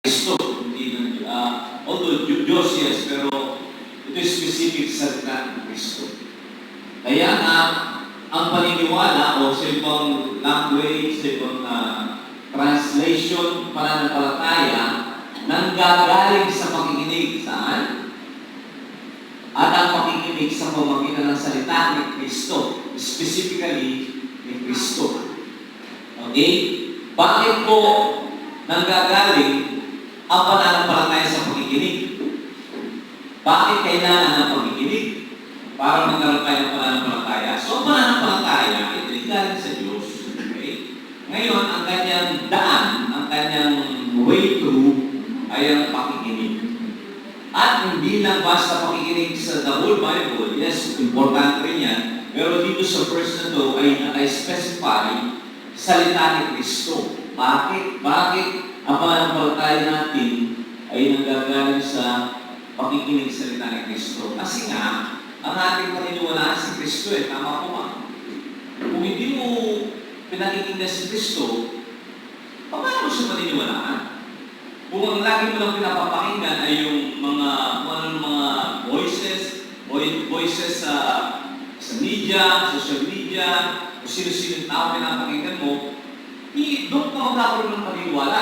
Kristo, hindi although Diyos, yes, pero ito is specific sa salita ng Kristo. Kaya ang paniniwala o sa ibang language, sa ibang translation, pananampalataya, nanggagaling sa pakikinig. Saan? At ang pakikinig sa pamamagitan ng salita ni Kristo, specifically ni Kristo. Okay? Bakit po nanggagaling ang pananampalataya sa pakikinig? Bakit kailangan ng pakikinig? Para magkaroon tayo ng pananampalataya. So, ang pananampalataya, ito galing sa Diyos. Okay? Ngayon, ang kanyang daan, ang kanyang way through, ay ang pakikinig. At hindi lang basta pakikinig sa the whole Bible, yes, importante rin yan, pero dito sa verse na to ay naka-specify salita ni Kristo. Bakit? Bakit ang pananampalataya natin ay nanggagaling sa pakikinig sa salita ni Kristo? Kasi nga, ang ating paniniwalaan si Kristo tama po ba? Kung hindi mo pinakikinggan si Kristo, paano mo siya paniniwalaan? Kung ang lagi mo lang pinapapakinggan ay yung mga voices sa media, social media, o sino-sino tao pinapakinggan mo, doon ka magkakaroon ng paniniwala.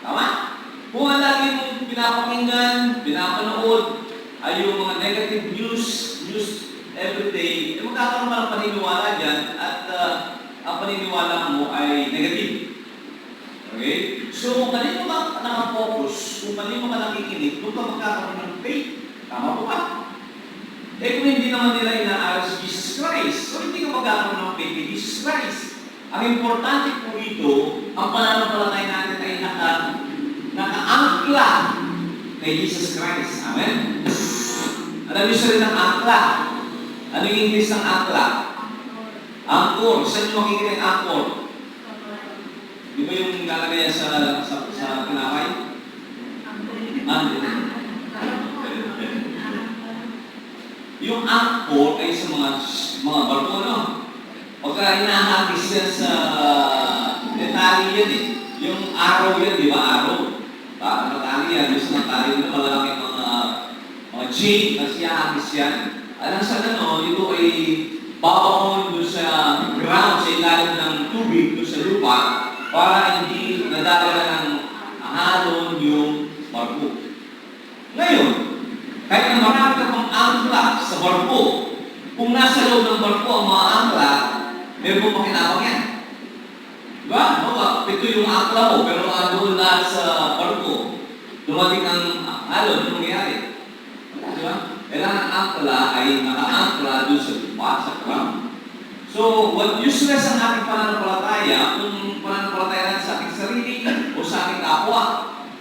Tama? Kung ang lagi mong pinapakinggan, pinapanood, ay yung mga negative news everyday, magkakaroon ka ng paniniwala dyan at ang paniniwala mo ay negative. Okay? So, kung kanino ka nakafocus, kung kanino ka nakikinig, doon ka magkakaroon ng faith. Tama po ba? Kung hindi naman nila inaaral si Jesus Christ, so hindi ka magkakaroon ng faith ni Jesus Christ. Ang importante po ito, ang pananampalataya natin ay naka-angkla kay Jesus Christ. Amen? Alam niyo sa rin ang angkla. Ano yung English ng angkla? Angkor. Saan yung makikita yung angkor? Di ba yung lalagay sa pinakay? Yung angkor ay sa mga barko, no? Pagka hinahagis yan sa tali yan Yung araw yan, di ba? Araw. Tali yan. Yung sa tali na malalaking mga chain, kasi hahagis yan. Alam sa ito ay babaon doon sa ground, sa ilalim ng tubig, doon sa lupa, para hindi nadadala ng halon yung barko. Ngayon, kahit na marami ka pang angkla sa barko, kung nasa loob ng barko ang mga angkla, meron mo pa kinabang yan. Diba? Ito yung angkla mo, pero doon na sa barko, dumating ang halon, yung nangyayari. Diba? Kailangan ang angkla ay naka-angkla doon sa lupa, sa ground. So, what useless ang ating pananampalataya kung pananampalataya natin sa ating sarili o sa ating kapwa.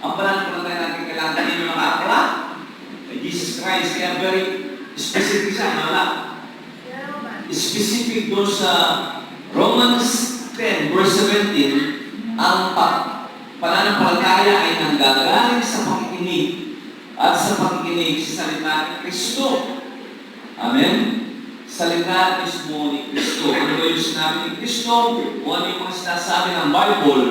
Ang pananampalataya natin kailangan kanino naka-angkla? Kay Jesus Christ. Kaya very specific siya, wala. Specific doon sa Romans 10, verse 17, ang pananampalataya ay nanggagaling sa pakikinig at sa pakikinig sa salita ni Kristo. Amen? Salita mismo ni Kristo. Ano ba yung sinabi ni Kristo? O ano yung mga sinasabi ng Bible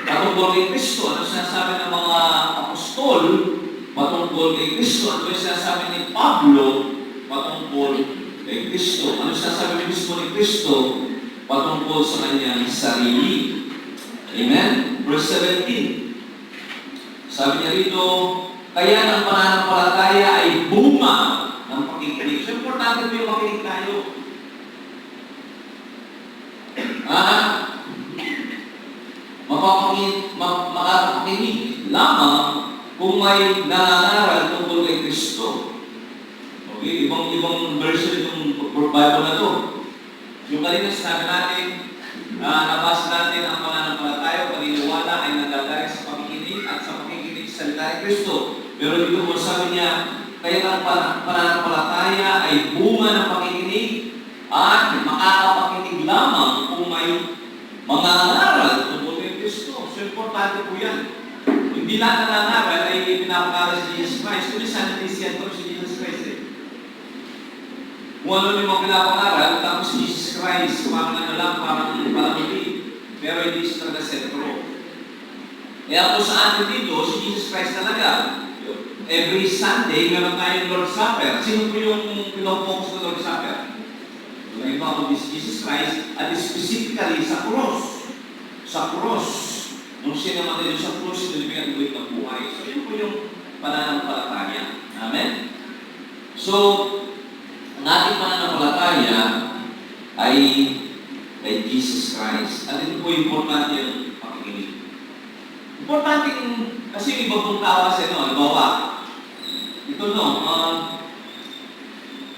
patungkol kay Kristo? Ano sinasabi ng mga apostol patungkol kay Kristo? Ano yung sinasabi ni Pablo patungkol kay Kristo? Ano sinasabi mismo ni Kristo patungkol sa kanyang sarili? Amen? Verse 17. Sabi niya rito, kaya ang pananampalataya ay bunga ng pakikinig. So, importante po yung makinig tayo. Makakakinig lamang kung may nangangaral tungkol kay Kristo. Okay, ibang version itong Bible na to. Yung kanina sinabi natin, nabasa natin ang pananampalataya, paniniwala ay nagagaling sa pakikinig at sa pakikinig sa salita ni Kristo. Pero dito po sabi niya, kaya ang pananampalataya ay bunga ng pakikinig at makakapakinig lamang kung may mga ngaral tungkol kay Kristo. So, importante po yan. Hindi lahat ng ngaral ay pinapakala si Jesus Christ. Kung saan natin si Jesus Christ Kung ano yung mga pinapangaral, tapos si Jesus Christ, parang parang hindi. Pero hindi siya talaga sentro. Kaya po sa atin dito, si Jesus Christ talaga. Every Sunday, meron tayong Lord's Supper. Sino po yung pinofocus ng Lord's Supper? Yung iba ko, Jesus Christ, at specifically sa cross. Sa cross. Nung sinamatay sa cross, sinilibigyan ng ng buhay. So, yun po yung pananampalataya. Amen? So, ang ating pananampalataya ay kay Jesus Christ. At ito po importante yung pakikinig. Importante kasi yung iba pong tao kasi, halimbawa, ito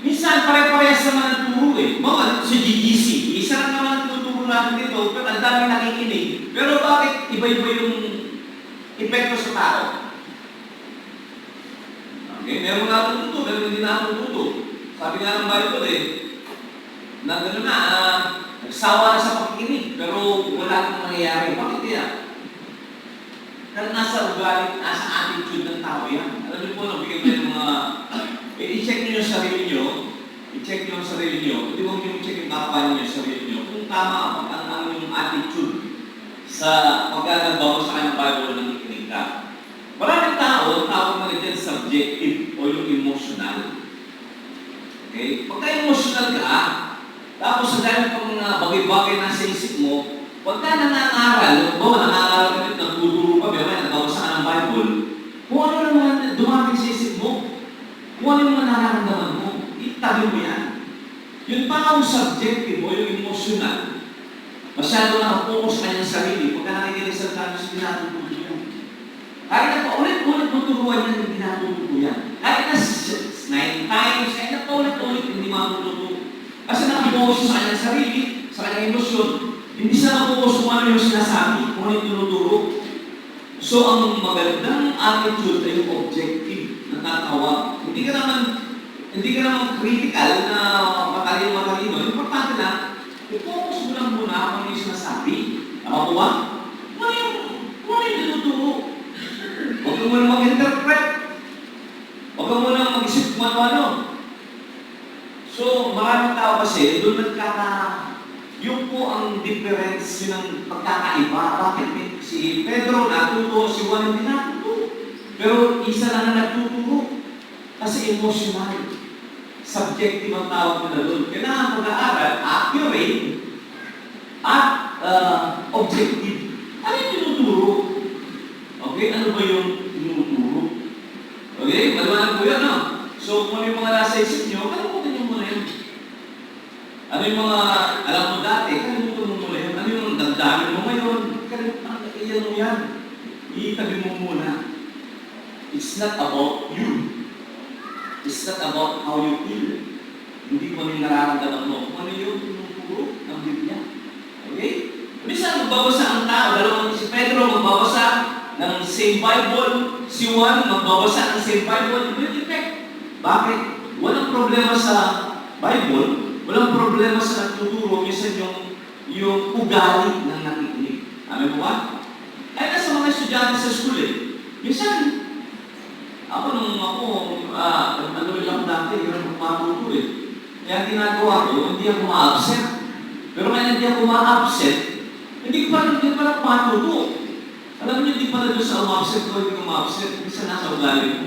minsan pare-parehas naman ang turo eh. Mga sa GGC, isa lang naman ang tuturo natin dito, pero ang dami nakikinig. Pero bakit iba-iba yung epekto sa tao? Okay, meron natututo, meron hindi natututo. Sabi nga ng Bible na gano'n na, nagsawa na sa pakikinig, pero wala nang nangyayari. Bakit kaya? Kasi nasa ugali, nasa attitude ng tao yan. Alam niyo po, nabigyan ko yung mga, i-check niyo yung sarili niyo, i-check niyo yung sarili niyo, hindi mo i-check yung kapal niyo yung sarili niyo, kung tama ang yung attitude sa pagkakagawa sa kanyang Bible ng nakikinig ka. Maraming tao, ang tawag na rin subjective o yung emotional. Okay? Pagka emotional ka, tapos sa dahil pang mga bagay-bagay na sa isip mo, pagka nangangaral, nangangaral ka rin, nagtuturo ka, may nagkawasa ka ng Bible, kung ano naman dumamit sa isip mo, kung ano naman nararamdaman mo, itabi mo yan. Yung parang subjective o yung emotional, masyado nakapokus ka ng sarili, pagka nakikinig sa kanya, tinatututo yan. Kahit na paulit-ulit tuturuan yan, hindi natututo yan. Kahit na 9 times, kahit na paulit-ulit, hindi matututo. Kasi nakapokus sa kanyang sarili, sa kanyang emosyon, hindi siya nakapokus kung ano yung sinasabi, kung ano yung tinuturo. So, ang magandang attitude ay yung objective na tatawag. Hindi ka naman critical na matalino. Importante lang, i-focus mo lang muna kung ano yung sinasabi. Tama po ba? Kung ano yung tinuturo. Huwag ka muna mag-interpret. Huwag ka muna mag-isip kung ano. So, maraming tao kasi, doon yung po ang difference, yun ang pagkakaiba. Bakit si Pedro natuto, si Juan hindi natuto? Pero isa lang na nagtuturo. Kasi emotional. Subjective ang tawag nila doon. Kailangan mag-aaral, accurate, at objective. Ano yung tinuturo? Okay, ano ba yung tinuturo? Okay, maliwanag po yan, no? So, kung ano yung mga nasa isip nyo, kalimutan nyo muna yun. Ano yung mga alam mo dati, kalimutan mo muna yun. Ano yung dagdagan mo ngayon, kalimutan mo yan. Itabi mo muna. It's not about you. It's not about how you feel. Hindi mo yung nararamdaman mo. Kung ano yung tinuturo ng Biblia. Okay? Minsan, magbabasa ang tao. Si Pedro magbabasa ng same Bible. Si Juan magbabasa ng same Bible. Iba yung effect. Bakit? Walang problema sa Bible. Walang problema sa nagtuturo. Minsan yung ugali ng nakikinig. Amin mo ba? Ay, nasa mga estudyante sa school Minsan, ano lang dati, yung matuto Kaya ginagawa ko, hindi ako ma-absent. Pero kaya hindi ako ma-absent, hindi pa lang matuto. Alam niyo, hindi pala doon sa ma-absent ko, hindi ko ma-absent. Minsan nasa ugali ko.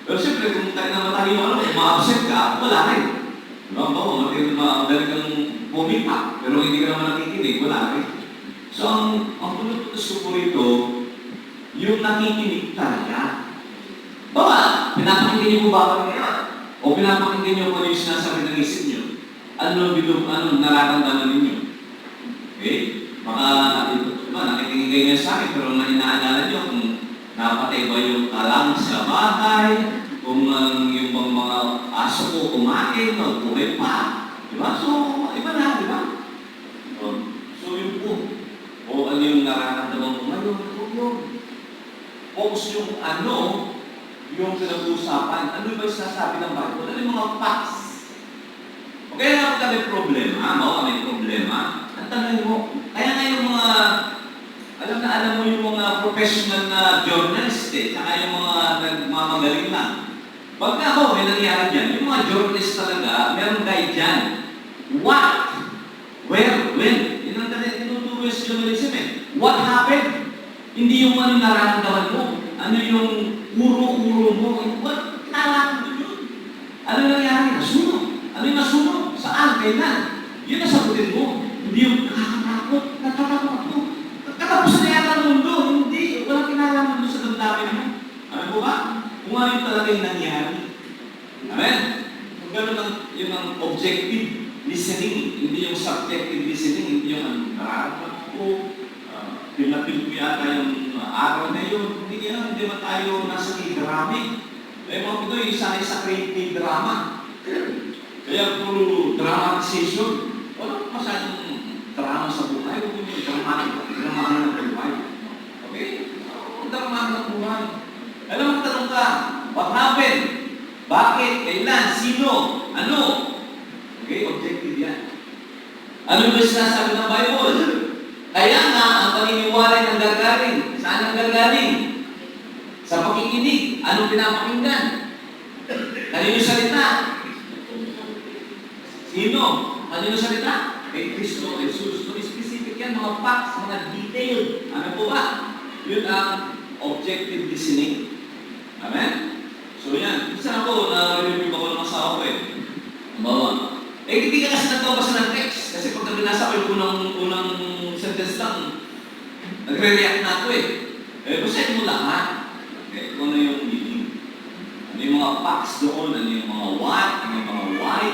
Pero siyempre, kung tayo na matayo, kung ma-absent ka, wala rin. Magaling kang bumita, pero hindi ka naman nakikinig, wala rin. So, ang punututos ko rito, yung nakikinig talaga. Baka, pinapakinggan niyo mo ba kami ngayon? O pinapakinggan niyo kung ano yung sinasabi ng isip niyo? Ano nararamdaman ninyo? Okay? Baka, nakikinig kayo sa akin, pero inaalala niyo kung napatay ba yung talang sa bahay, kung yung mga aso ko kumain, o buhay pa. Diba? So, iba na, diba? So, yun po. O ano yung nararamdaman mo ngayon? Focus yung yung pinag-uusapan. Ano ba yung sinasabi ng Bible? Ano yung mga facts? Okay na kami problema, may problema. Ang tanong mo, kaya nga yung mga, alam mo yung mga professional na journalist saka yung mga nagmamagaling lang. Pagka may nangyari dyan, yung mga journalist talaga, meron guide dyan. What? Where? When? Yun ang tinuturo yung journalism What happened? Hindi yung ano nararamdaman mo. Ano yung uro-uro mo. Nalaman mo yun. Ano nangyari? Nasunog. Ano yung nasunog? Saan? Kailan? Yun ang sagutin mo. Hindi yung nakakatakot. Natatakot ako. Katapusan na yata ng mundo. Hindi. Walang kinalaman doon sa damdamin mo. Ano po ba? Kung ano yung talaga yung nangyari. Amen? Kung gano'n ang, yun ang objective listening, hindi yung subjective listening, hindi yung ano, nararamdaman ko, pinapil ko yata yung araw na yun. Hindi ba tayo nasa K-drama? Eh, mga Pinoy, isa sa K-drama. Kaya puro dramatization. Walang masyadong drama sa buhay. Huwag yung dramahan ng buhay. Okay? Dramahan ng buhay. Alam mo, tanong ka, what happened? Bakit? Kailan? Sino? Ano? Okay, objective yan. Ano ba sinasabi ng Bible? Kaya nga, ang paniniwala ng gagaling. Saan ang gagaling? Sa pakikinig. Anong pinapakinggan? Kanino salita? Sino? Kanino salita? Kay Kristo, Jesus. So, specific yan, mga facts, mga detail. Ano po ba? Yun ang objective listening. Amen? So yan. Isa ako, na-review ako ng asawa ko eh. Bawa. Hindi ka kasi nagpapasa ng text. Kasi pag nabinasa ko yung unang sentence lang, nagre-react na ako eh. Basahin mo lahat. Okay, kung ano yung meaning. Ano yung mga facts doon, ano yung mga what, ano yung mga why,